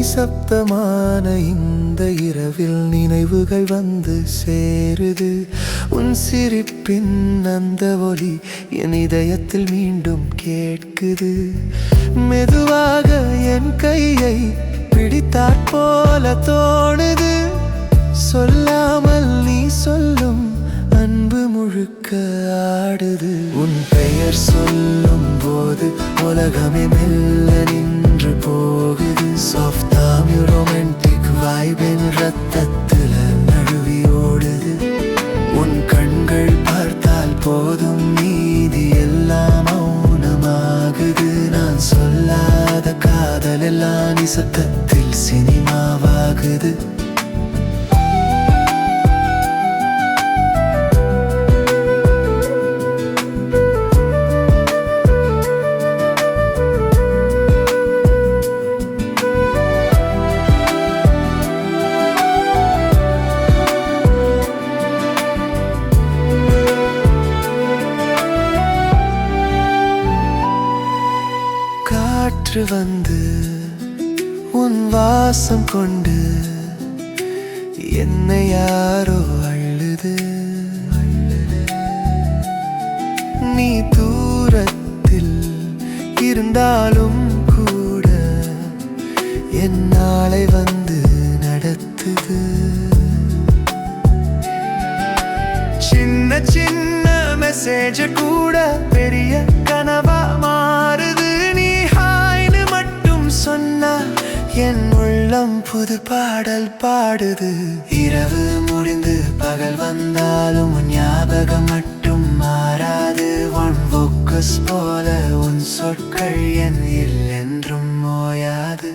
நிசப்தமான இந்த இரவில் நினைவுகள் வந்து சேருது. உன் சிரிப்பின் அந்த ஒலி என் இதயத்தில் மீண்டும் கேட்குது. மெதுவாக என் கையை பிடித்தாற் போல தோணுது. சொல்லாமல் நீ சொல்லும் அன்பு முழுக்க ஆடுது. உன் பெயர் சொல்லும் போது உலகமே மெல்ல நின்று போகுது. சாஃப்டாமி ரொமான்டிக் வைபின் ரத்தத்துல நழுவி ஓடுது. உன் கண்கள் பார்த்தால் போதும் மீதி எல்லாம் மௌனமாகுது. நான் சொல்லாத காதல் எல்லாம் நிசப்தத்தில் சினிமாவாகுது. காற்று வந்து உன் வாசம் கொண்டு என்னை யாரோ அள்ளுது. நீ தூரத்தில் இருந்தாலும் கூட என் நாளை வந்து நடத்துது. சின்ன சின்ன மெசேஜ் கூட பெரிய கனவா மாறுது. சொன்னா என் உள்ளம் புது பாடல் பாடுது. இரவு முடிந்து பகல் வந்தாலும் உன் ஞாபகம் மட்டும் மாறாது. உன் ஃபோக்கஸ் போல உன் சொற்கள் என் என்றும் ஓயாது.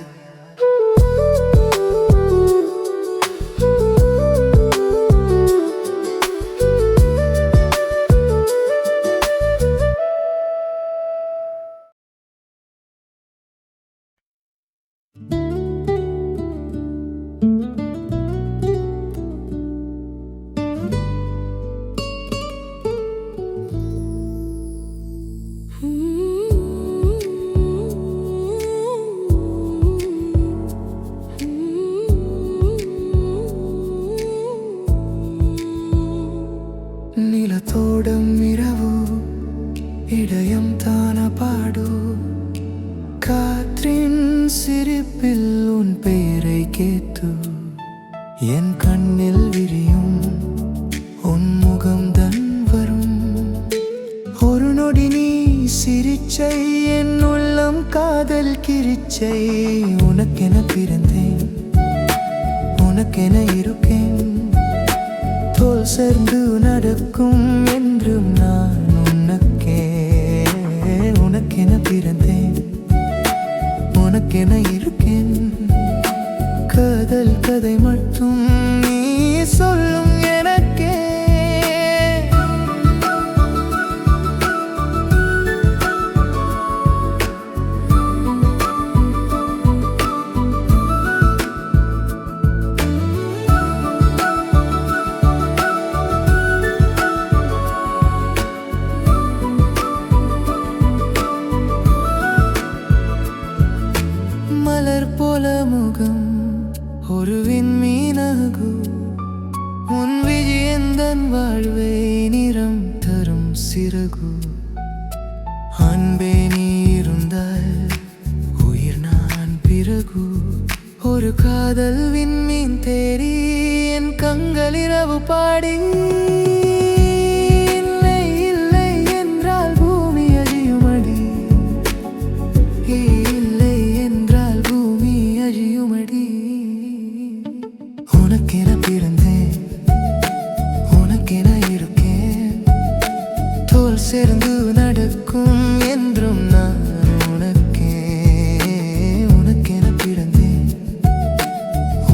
நிலத்தோடும் இரவு இதயம் தான பாடு. காற்றின் சிரிப்பில் உன் பெயரை கேட்டு என் கண்ணில் விரியும் உன் முகம் தன் வரும். ஒரு நொடி நீ சிரிச்சை என் உள்ளம் காதல் கிரிச்சை. உனக்கென பிறந்தேன் உனக்கென இருக்கேன். தோல் சேர்ந்து நடக்கும் என்றும் நான் உனக்கென பிறந்தேன் உனக்கென இருக்கேன். காதல் கதை மட்டும் நீ சொல்லும் எனக்கே. மலர் போல முகம் ஒரு விண்மீனாகு. உன் விஜயந்தன் வாழ்வை நிறம் தரும் சிறகு. அன்பே நீ இருந்தால் உயிர் நான் பிறகு. ஒரு காதல் விண்மீன் தேடி என் கண்கள் இரவு பாடி. உனக்கென பிறந்தேன் உனக்கென இருக்கேன். தோல் சேர்ந்து நடக்கும் என்றும் நான் உனக்கென பிறந்தேன்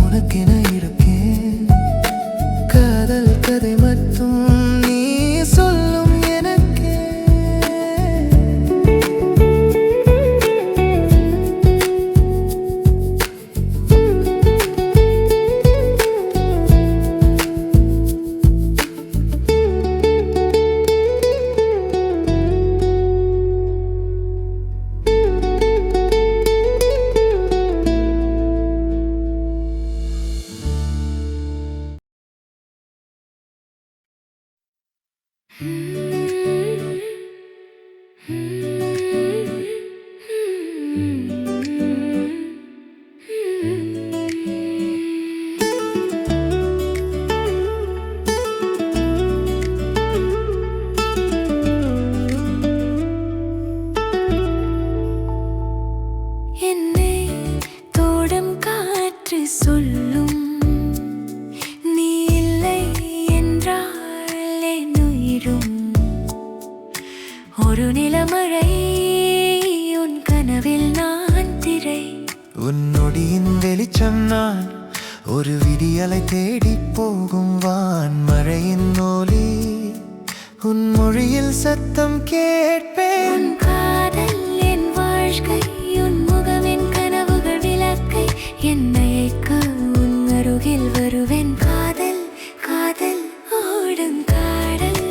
உனக்கென இருக்கேன். காதல் கதை என்னை தோடும் காற்று சொல்லும், நீ இல்லை என்றால் என் உயிரும் ஒரு நிலமழை, உன் கனவில் நான் திரை. உன் நொடியின் வெளிச்சம் நான், ஒரு விடியலை தேடி போகும் வான் மழையின் ஒலி, உன் மொழியில் சத்தம் கேட்பேன். உன் காதல் என் வாழ்க்கை, உன் முகமின் கனவுகள் விளக்கை, என்னைக்க உன் அருகில் வருவேன். காதல் காதல் ஓடும் காடல்,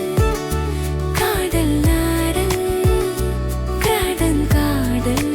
காடல் நாடல், காடன் காடல்.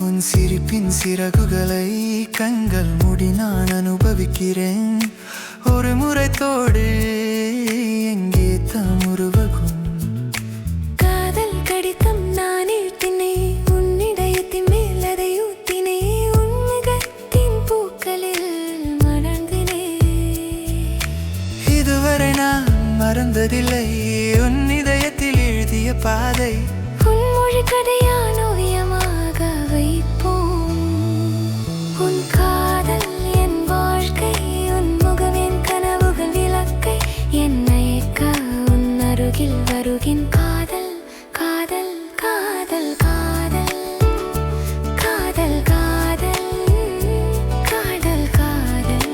உன் சிரிப்பின் சிறகுகளை கண்கள் மூடி நான் அனுபவிக்கிறேன். ஒரு முறை தோடு எங்கே தாம் உருவகும். காதல் கடிதம் நான் எழுத்தினே, உன் இதயத்தின் மேல் அதை ஊத்தினே, உன் முகத்தின் பூக்களில் மலர்ந்தினே. இதுவரை நான் மறந்ததில்லை உன் இதயத்தில் எழுதிய பாதை. உன் மொழி கதையான் ஓவியமாக வைப்போம். உன் காதல் என் வாழ்க்கை, உன் முகமின் கனவுகள் விளக்கை, என்னைக்க உன் அருகில் வருகின். காதல் காதல் காதல் காதல், காதல் காதல், காதல் காதல்.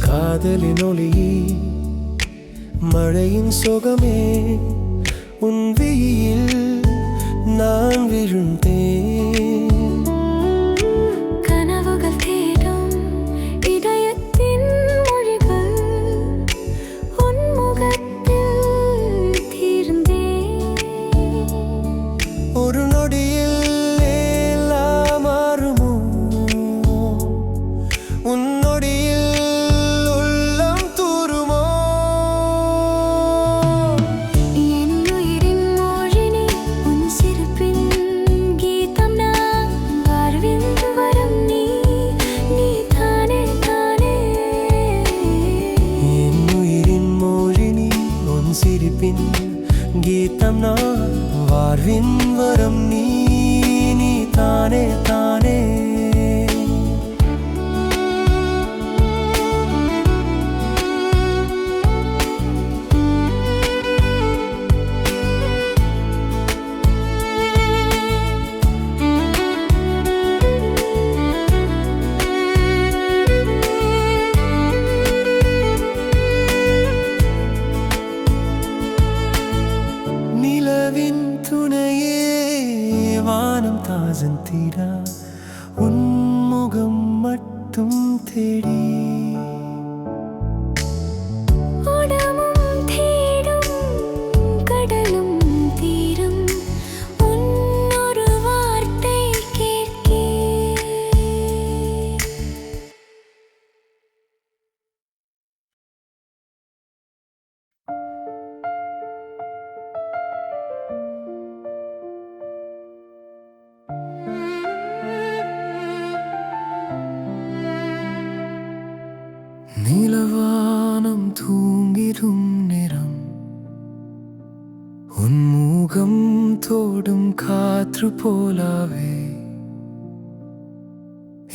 காதலின் ஒளி மழையின் சுகமே, உன் விழியில் நான் விழுந்தேன். கனவுகள் தேடும் இதயத்தின் மொழிகள், உன் முகத்தில் தீர்ந்தேன். ஒரு நொடியில் எல்லாம் மாறுமோ, உன் நொடியில் உள்ளம் தூருமோ. என் உயிரின் மொழி நீ, உன் சிரிப்பின் கீதம் நான், வாழ்வில் வரும் நீ, நீ தானே தானே. என் உயிரின் மொழி நீ, உன் சிரிப்பின் கீதம் நான், வாழ்வின் வரம் நீ, நீ தானே தானே. நிலவின் துணையே வானம் தாசன் தீரா, உன் முகம் மட்டும் தேடி நீலவானம் தூங்கிடும் நேரம் உன் முகம் தோடும் காற்று போலாவே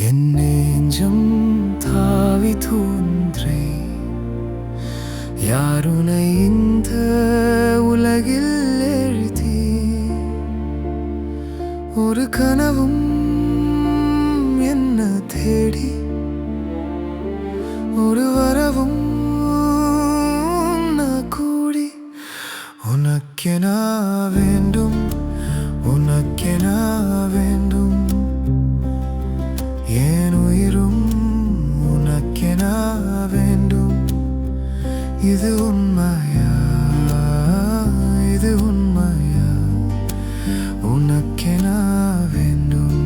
என் நெஞ்சம் தாவி தோன்றே யாருனை இந்த உலகில் எழுதி ஒரு கனவும் என்ன தேடி ஒரு வரவும் கூடி உனக்கென வேண்டும் உனக்கென வேண்டும் என் உயிரும் உனக்கென வேண்டும் இது உண்மையா இது உண்மையா உனக்கென வேண்டும்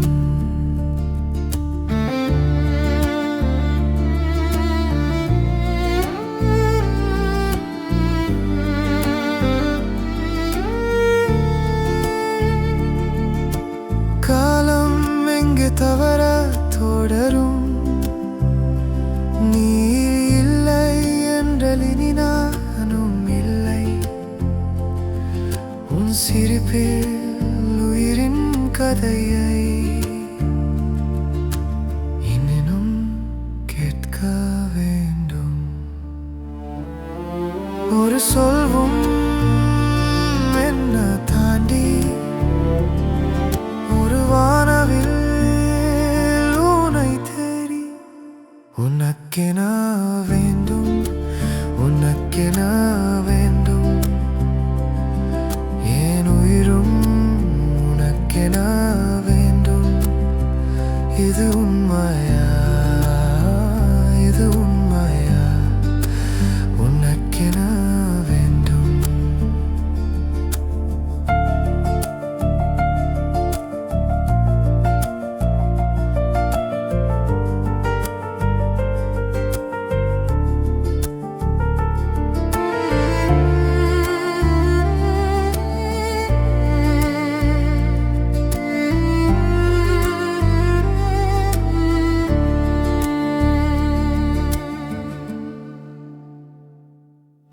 காலம் எங்கே தவற தொடரும் நீ இல்லை என்றால் இனி நானும் இல்லை உன் சிரிப்பில் உயிரின் கதையை இன்னும் கேட்க வேண்டும் ஒரு சொல்வும் என்ன தாண்டி ஒரு வானவில் உன்னை தேடி உனக்கென வேண்டும் உனக்கென